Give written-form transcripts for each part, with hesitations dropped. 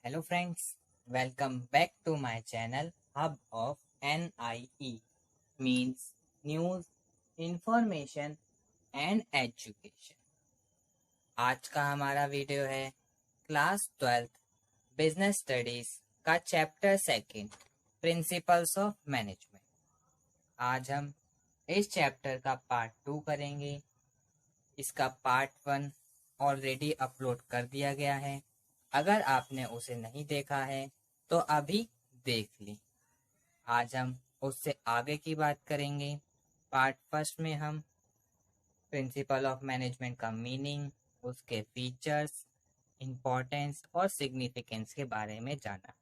Hello friends, welcome back to my channel Hub of NIE means News, Information and Education। आज का हमारा video है class 12 business studies का chapter second principles of management. आज हम इस चैप्टर का पार्ट 2 करेंगे। इसका पार्ट 1 ऑलरेडी अपलोड कर दिया गया है। अगर आपने उसे नहीं देखा है तो अभी देख ली। आज हम उससे आगे की बात करेंगे। पार्ट फर्स्ट में हम प्रिंसिपल ऑफ मैनेजमेंट का मीनिंग, उसके फीचर्स, इम्पोर्टेंस और सिग्निफिकेंस के बारे में जाना।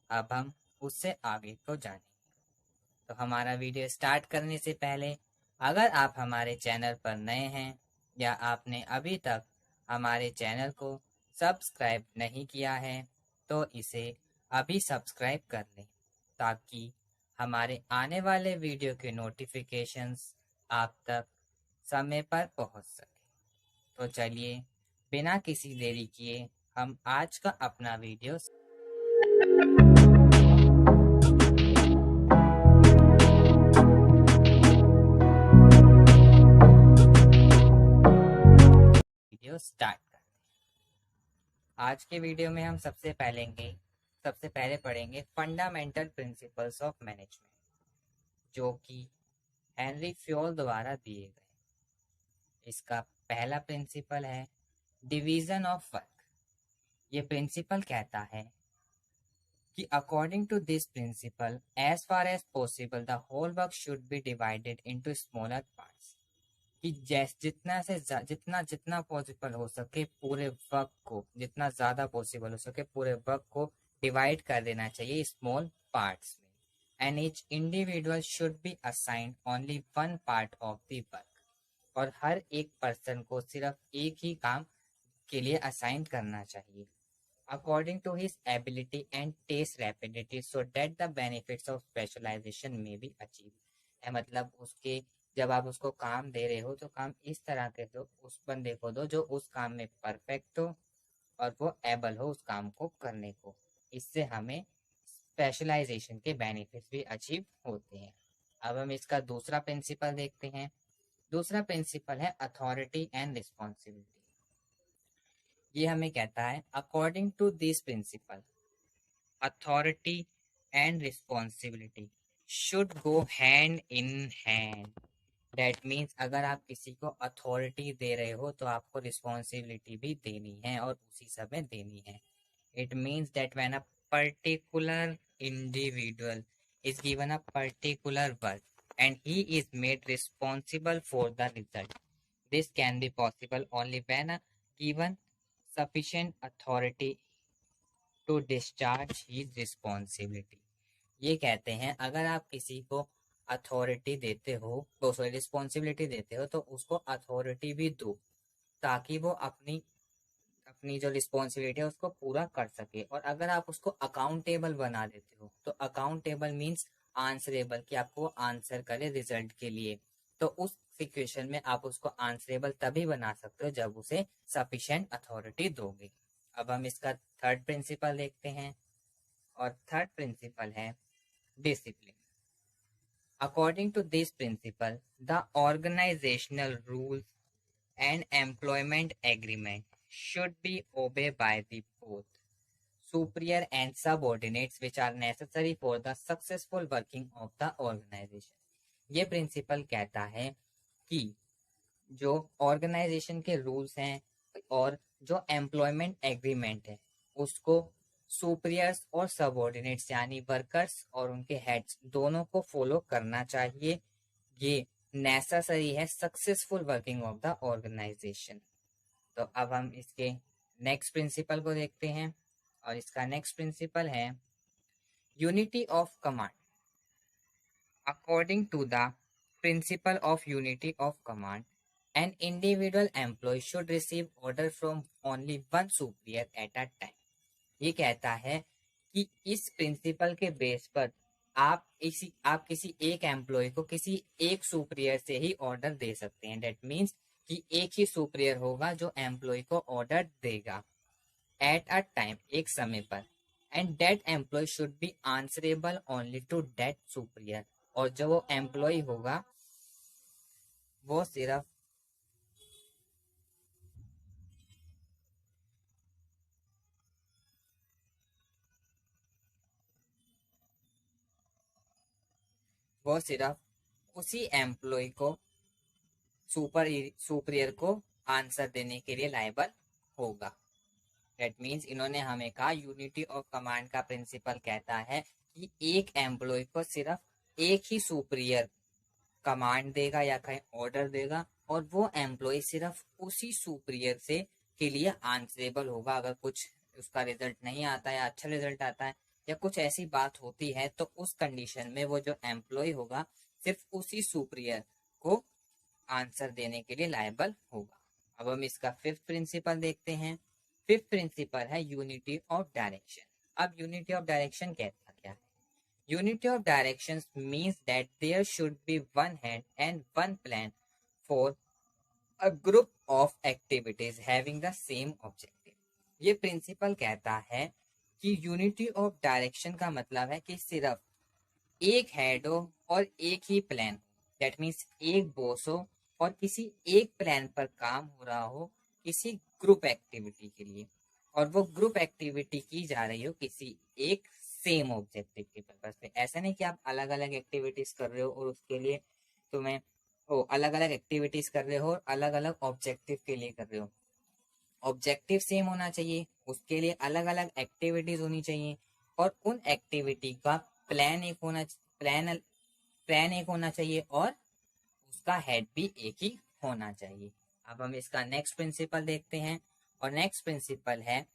अब हम उससे आगे को जानेंगे। तो हमारा वीडियो स्टार्ट करने से पहले अगर आप हमारे चैनल पर नए हैं या आपने अभी तक हमारे चैनल को सब्सक्राइब नहीं किया है तो इसे अभी सब्सक्राइब कर लें ताकि हमारे आने वाले वीडियो के नोटिफिकेशंस आप तक समय पर पहुंच सके। तो चलिए बिना किसी देरी किए हम आज का अपना वीडियो स्टार्ट करते हैं। आज के वीडियो में हम सबसे पहले पढ़ेंगे फंडामेंटल प्रिंसिपल्स ऑफ मैनेजमेंट, जो कि हेनरी फ्योल द्वारा दिए गए। इसका पहला प्रिंसिपल है डिवीजन ऑफ वर्क। ये प्रिंसिपल कहता है कि according to this principle as far as possible the whole work should be divided into smaller parts. कि जितना जितना पॉसिबल हो सके पूरे वर्क को, जितना ज्यादा पॉसिबल हो सके पूरे वर्क को डिवाइड कर देना चाहिए स्मॉल पार्ट्स में। And each individual should be assigned only one part of the work. और हर एक पर्सन को सिर्फ एक ही काम के लिए असाइन करना चाहिए according to his ability and taste rapidity so that the benefits of specialisation may be achieve. मतलब उसके जब आप उसको काम दे रहे हो तो काम इस तरह के दो, उस बंदे को दो जो उस काम में परफेक्ट हो और वो एबल हो उस काम को करने को। इससे हमें स्पेशलाइजेशन के बेनिफिट्स भी अचीव होते हैं। अब हम इसका दूसरा प्रिंसिपल देखते हैं। दूसरा प्रिंसिपल है अथॉरिटी एंड रिस्पॉन्सिबिलिटी। ये हमें कहता है according to this principle authority and responsibility should go hand in hand. That means अगर आप किसी को अथॉरिटी दे रहे हो तो आपको रिस्पॉन्सिबिलिटी भी देनी है और उसी समय देनी है। It means that when a particular individual is given a particular work and he is made responsible for the result. This can be possible only when a given sufficient authority to discharge his responsibility. ये कहते हैं अगर आप किसी को authority देते हो तो सॉरी रिस्पॉन्सिबिलिटी देते हो तो उसको अथॉरिटी भी दो ताकि वो अपनी अपनी जो रिस्पॉन्सिबिलिटी है उसको पूरा कर सके। और अगर आप उसको अकाउंटेबल बना देते हो तो अकाउंटेबल मीन्स आंसरेबल, कि आपको आंसर करे रिजल्ट के लिए। तो उस सिचुएशन में आप उसको आंसरेबल तभी बना सकते हो जब उसे सफिशिएंट अथॉरिटी दोगे। अब हम इसका थर्ड प्रिंसिपल देखते हैं और थर्ड प्रिंसिपल है discipline. According to this principle the organisational rules and employment agreement should be obeyed by the both superior and subordinates which are necessary for the successful working of the organization। ये principle कहता है कि जो organisation के rules हैं और जो employment agreement है उसको सुपीरियर्स और सबऑर्डिनेट्स यानी वर्कर्स और उनके हेड्स दोनों को फॉलो करना चाहिए। ये नेसेसरी है successful working of the organisation. तो अब हम इसके नेक्स्ट प्रिंसिपल को देखते हैं और इसका नेक्स्ट प्रिंसिपल है unity of command. According to the principle of unity of command an individual employee should receive order from only one superior at a time. ये कहता है कि इस प्रिंसिपल के बेस पर आप किसी एक एम्प्लॉय को किसी एक सुपीरियर से ही ऑर्डर दे सकते हैं। दैट मीन्स कि एक ही सुपीरियर होगा जो एम्प्लॉय को ऑर्डर देगा एट अ टाइम, एक समय पर। And that employee should be answerable only to that superior, और जो वो एम्प्लॉय होगा वो सिर्फ उसी एम्प्लॉय को सुपीरियर को आंसर देने के लिए लायबल होगा। दैट मीन्स इन्होंने हमें कहा यूनिटी ऑफ कमांड का प्रिंसिपल कहता है कि एक एम्प्लॉय को सिर्फ एक ही सुपीरियर कमांड देगा या कहीं ऑर्डर देगा, और वो एम्प्लॉय सिर्फ उसी सुपीरियर से के लिए आंसरेबल होगा। अगर कुछ उसका रिजल्ट नहीं आता है या अच्छा रिजल्ट आता है या कुछ ऐसी बात होती है तो उस कंडीशन में वो जो एम्प्लॉय होगा सिर्फ उसी सुपीरियर को आंसर देने के लिए लायबल होगा। अब हम इसका फिफ्थ प्रिंसिपल देखते हैं। फिफ्थ प्रिंसिपल है यूनिटी ऑफ डायरेक्शन। अब यूनिटी ऑफ डायरेक्शन कहता क्या है? Unity of direction means that there should be one head and one plan for a group of activities having the same objective. ये principle कहता है कि unity of direction का मतलब है कि सिर्फ एक हेड हो और एक ही प्लान। दैट मीन्स एक बॉस हो और किसी एक प्लान पर काम हो रहा हो किसी ग्रुप एक्टिविटी के लिए, और वो ग्रुप एक्टिविटी की जा रही हो किसी एक सेम ऑब्जेक्टिव के पर्पज पे। ऐसा नहीं कि आप अलग अलग एक्टिविटीज कर रहे हो और उसके लिए तुम्हें अलग अलग एक्टिविटीज कर रहे हो और अलग अलग ऑब्जेक्टिव के लिए कर रहे हो। ऑब्जेक्टिव सेम होना चाहिए, उसके लिए अलग अलग एक्टिविटीज होनी चाहिए, और उन एक्टिविटी का प्लान एक होना चाहिए और उसका हेड भी एक ही होना चाहिए। अब हम इसका नेक्स्ट प्रिंसिपल देखते हैं, और नेक्स्ट प्रिंसिपल है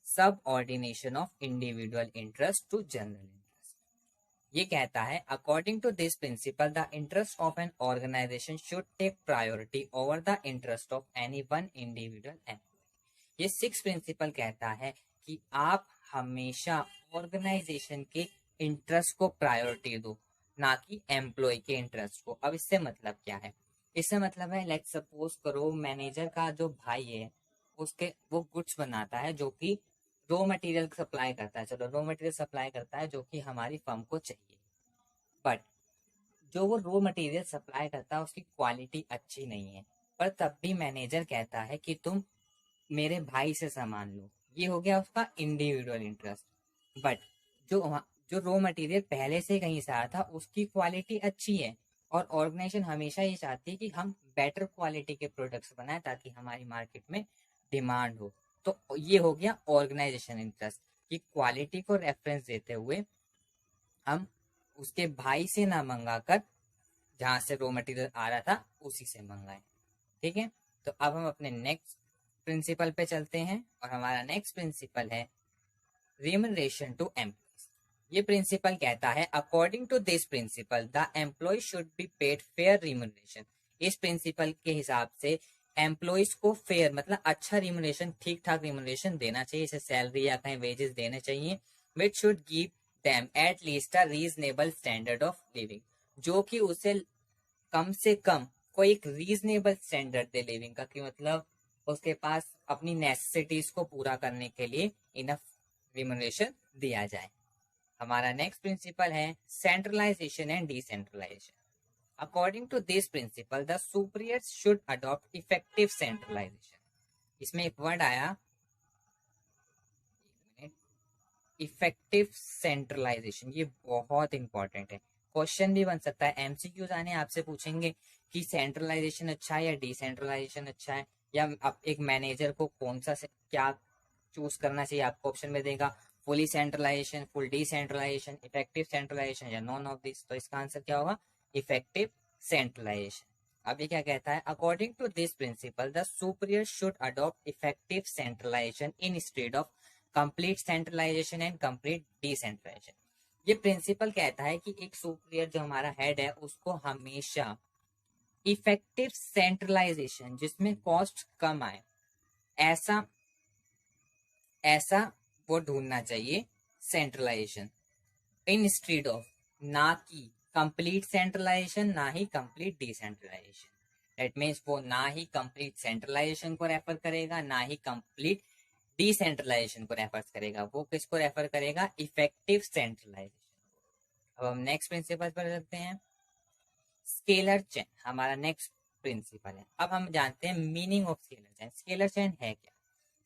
subordination of individual interest to general interest. ये कहता है according to this principle the interest of an organisation should take priority over the interest of any one individual employee. ये six principle कहता है कि आप हमेशा ऑर्गेनाइजेशन के इंटरेस्ट को प्रायोरिटी दो, ना कि एम्प्लॉय के इंटरेस्ट को। अब इससे मतलब क्या है? इससे मतलब है लेट सपोज करो मैनेजर का जो भाई है उसके वो गुड्स बनाता है जो कि रॉ मटेरियल सप्लाई करता है, चलो रॉ मटेरियल सप्लाई करता है जो कि हमारी फर्म को चाहिए, बट जो वो रॉ मटेरियल सप्लाई करता है उसकी क्वालिटी अच्छी नहीं है, पर तब भी मैनेजर कहता है कि तुम मेरे भाई से सामान लो। ये हो गया उसका इंडिविजुअल इंटरेस्ट। बट जो जो रॉ मटेरियल पहले से कहीं से आया था उसकी क्वालिटी अच्छी है, और ऑर्गेनाइजेशन हमेशा ये चाहती है कि हम बेटर क्वालिटी के प्रोडक्ट्स बनाए ताकि हमारी मार्केट में डिमांड हो। तो ये हो गया ऑर्गेनाइजेशन इंटरेस्ट कि क्वालिटी को रेफरेंस देते हुए हम उसके भाई से ना मंगाकर जहां से रॉ मटेरियल आ रहा था उसी से मंगाए। ठीक है, तो अब हम अपने नेक्स्ट प्रिंसिपल पे चलते हैं, और हमारा नेक्स्ट प्रिंसिपल है रिम्यूनरेशन टू एम्प्लॉयज। ये प्रिंसिपल कहता है according to this principle the employee should be paid fair remuneration. इस प्रिंसिपल के हिसाब से एम्प्लॉयज को फेयर मतलब अच्छा रिम्यूनरेशन, ठीक ठाक रिम्यूनरेशन देना चाहिए, इसे सैलरी या कहीं वेजेस देने चाहिए, which should give them at least a reasonable standard of living, जो कि उसे कम से कम कोई एक रीजनेबल स्टैंडर्ड दे लिविंग का, कि मतलब उसके पास अपनी नेसेसिटीज को पूरा करने के लिए इनफ रिम्यूनरेशन दिया जाए। हमारा नेक्स्ट प्रिंसिपल है centralisation and decentralisation. According to this principle the superiors should adopt effective centralisation. इसमें एक वर्ड आया इफेक्टिव सेंट्रलाइजेशन, ये बहुत इंपॉर्टेंट है, क्वेश्चन भी बन सकता है, एमसीक्यूज आने आपसे पूछेंगे कि सेंट्रलाइजेशन अच्छा है या डिसेंट्रलाइजेशन अच्छा है, या आप एक मैनेजर को कौन सा से क्या चूज करना चाहिए, आपको ऑप्शन में देगा fully centralisation, full decentralisation, effective centralisation या नॉन ऑफ दिस। तो इसका आंसर क्या होगा? Effective centralisation. अब ये क्या कहता है according to this principle the superior should adopt effective centralisation instead of complete centralisation and complete decentralisation. ये प्रिंसिपल कहता है कि एक सुपीरियर जो हमारा हेड है उसको हमेशा इफेक्टिव सेंट्रलाइजेशन जिसमें कॉस्ट कम आए ऐसा ऐसा वो ढूंढना चाहिए सेंट्रलाइजेशन, इन स्टेड ऑफ ना कि कंप्लीट सेंट्रलाइजेशन ना ही कंप्लीट डिसेंट्रलाइजेशन। दैट मीन्स वो ना ही कंप्लीट सेंट्रलाइजेशन को रेफर करेगा ना ही कंप्लीट डिसेंट्रलाइजेशन को रेफर करेगा, वो किसको रेफर करेगा, इफेक्टिव सेंट्रलाइजेशन। अब हम नेक्स्ट प्रिंसिपल पर चलते हैं, स्केलर चेन हमारा नेक्स्ट प्रिंसिपल है। अब हम जानते हैं meaning of scalar chain. Scalar chain है क्या?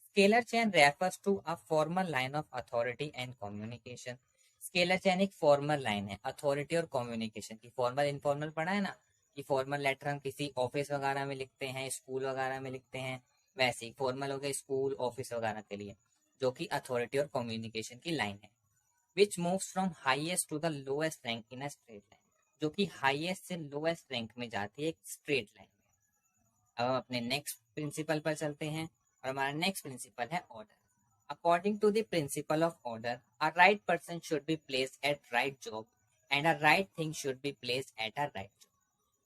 Scalar chain refers to a formal line of authority and communication. Scalar chain एक फॉर्मल लाइन है अथॉरिटी और कम्युनिकेशन की। फॉर्मल इनफॉर्मल पढ़ा है ना, कि फॉर्मल लेटर हम किसी ऑफिस वगैरह में लिखते हैं, स्कूल वगैरह में लिखते हैं, वैसे ही फॉर्मल हो गया स्कूल ऑफिस वगैरह के लिए, जो कि अथॉरिटी और कम्युनिकेशन की लाइन है। Which moves from highest to the lowest rank in a straight line, जो कि हाईएस्ट से लोएस्ट रैंक में जाती है एक स्ट्रेट लाइन में। अब हम अपने नेक्स्ट प्रिंसिपल पर चलते हैं, और हमारा नेक्स्ट प्रिंसिपल है order. According to the principle of order, a right person should be placed at right job and a right thing should be placed at a right job.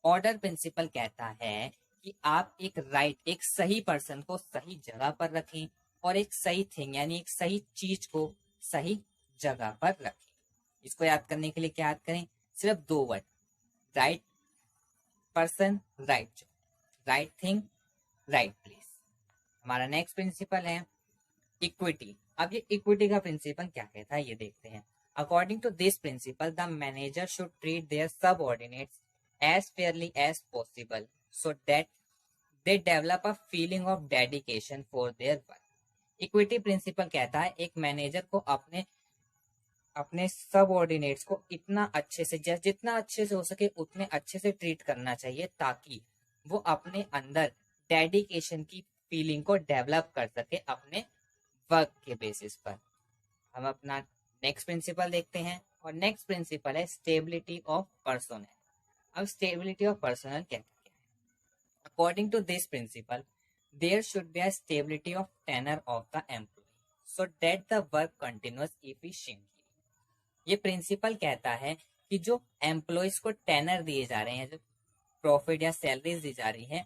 Order principle कहता है कि आप एक सही person को सही जगह पर रखें, और एक सही थिंग यानी एक सही चीज को सही जगह पर रखें। इसको याद करने के लिए क्या याद करें, सिर्फ 2 word, right person right job, right thing right place. हमारा नेक्स्ट प्रिंसिपल है इक्विटी। अब ये इक्विटी का प्रिंसिपल क्या कहता है ये देखते हैं। According to this principle, the manager should treat their subordinates as fairly as possible so that they develop a feeling of dedication for their work. Equity principle कहता है एक मैनेजर को अपने अपने सबऑर्डिनेट्स को इतना अच्छे से, जितना अच्छे से हो सके उतने अच्छे से ट्रीट करना चाहिए, ताकि वो अपने अंदर डेडिकेशन की फीलिंग को डेवलप कर सके अपने वर्क के बेसिस पर। हम अपना नेक्स्ट प्रिंसिपल देखते हैं, और नेक्स्ट प्रिंसिपल है स्टेबिलिटी ऑफ पर्सोनल। अब स्टेबिलिटी ऑफ पर्सोनल क्या है? According to this principle, there should be a stability of tenure of the employee so that the work continuous efficiently. ये प्रिंसिपल कहता है कि जो एम्प्लॉयज को टेनर दिए जा रहे हैं, जो प्रॉफिट या सैलरीज दी जा रही है,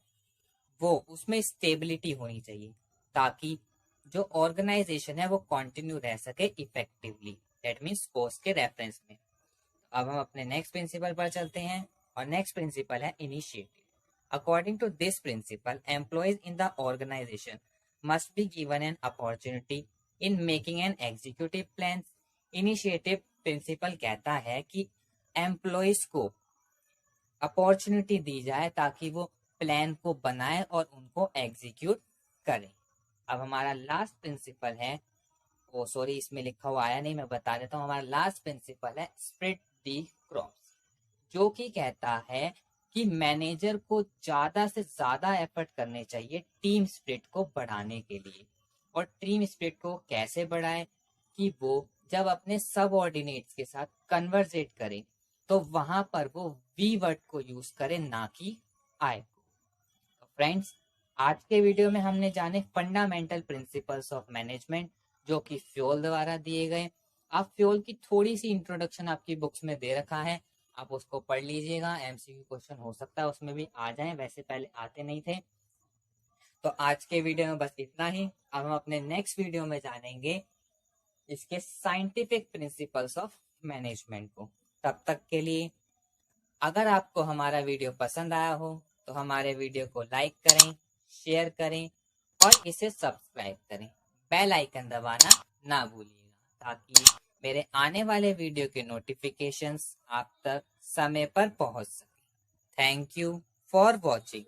वो उसमें स्टेबिलिटी होनी चाहिए, ताकि जो ऑर्गेनाइजेशन है वो कंटिन्यू रह सके इफेक्टिवली, दैट मीन्स कॉस्ट के रेफरेंस में। अब हम अपने नेक्स्ट प्रिंसिपल पर चलते हैं, और नेक्स्ट प्रिंसिपल है initiative. According to this principle, employees in the organisation must be given an opportunity in making an executive plan. Initiative principle कहता है कि एम्प्लॉयज को अपॉर्चुनिटी दी जाए ताकि वो प्लान को बनाए और उनको एग्जीक्यूट करें। अब हमारा लास्ट प्रिंसिपल है, ओ सॉरी इसमें लिखा हुआ आया नहीं, मैं बता देता हूँ। हमारा लास्ट प्रिंसिपल है स्प्रेड दी क्रॉप्स, जो कि कहता है कि मैनेजर को ज्यादा से ज्यादा एफर्ट करने चाहिए टीम स्पिरिट को बढ़ाने के लिए। और टीम स्पिरिट को कैसे बढ़ाए, कि वो जब अपने सबऑर्डिनेट्स के साथ कन्वर्सेट करें तो वहां पर वो वी वर्ड को यूज करे, ना कि आई को। तो फ्रेंड्स, आज के वीडियो में हमने जाने फंडामेंटल प्रिंसिपल्स ऑफ मैनेजमेंट, जो कि फ्योल द्वारा दिए गए। आप फ्योल की थोड़ी सी इंट्रोडक्शन आपकी बुक्स में दे रखा है, आप उसको पढ़ लीजिएगा। एमसीक्यू क्वेश्चन हो सकता है उसमें भी आ जाए, वैसे पहले आते नहीं थे। तो आज के वीडियो में बस इतना ही। अब हम अपने नेक्स्ट वीडियो में जानेंगे इसके साइंटिफिक प्रिंसिपल्स ऑफ मैनेजमेंट को। तब तक के लिए, अगर आपको हमारा वीडियो पसंद आया हो तो हमारे वीडियो को लाइक करें, शेयर करें, और इसे सब्सक्राइब करें। बेल आइकन दबाना ना भूलिएगा, ताकि मेरे आने वाले वीडियो के नोटिफिकेशंस आप तक समय पर पहुंच सके। Thank you for watching.